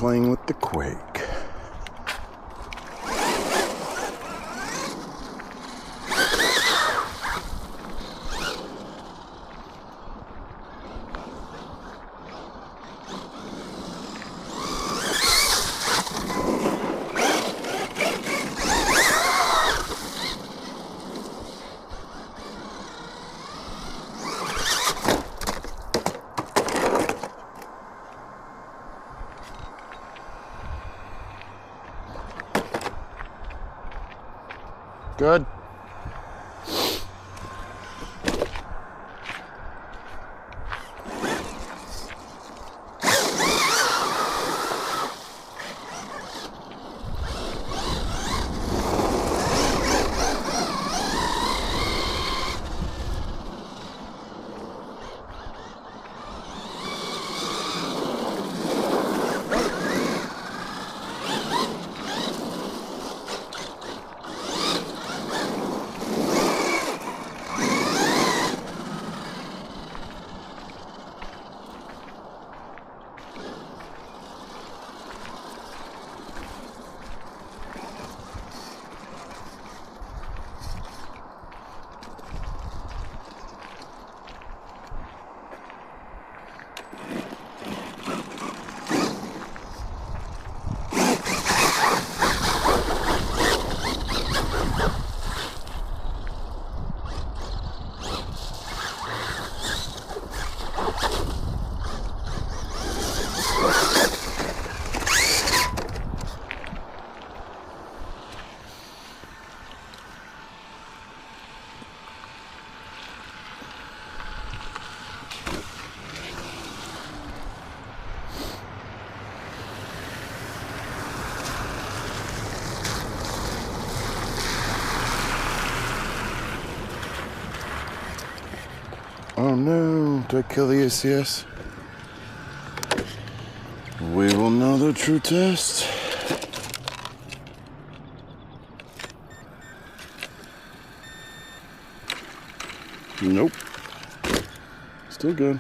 playing with the Quake. Good. Oh no, did I kill the ACS? We will know the true test. Nope. Still good.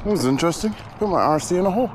That was interesting. Put my RC in a hole.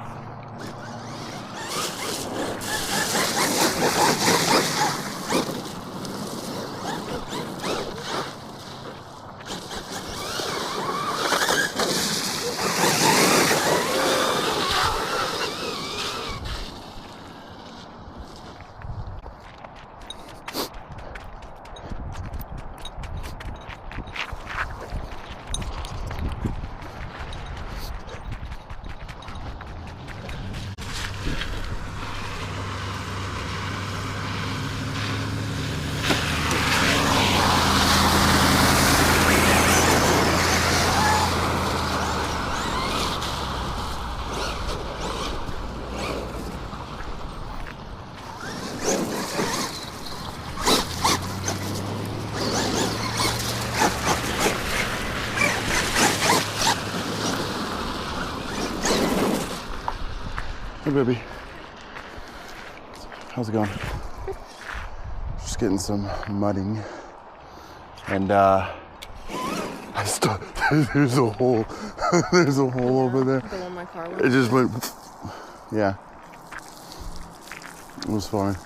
Hey baby, how's it going? Just getting some mudding, and there's a hole. There's a hole over there. The one my car went. It just went. Yeah, it was fine.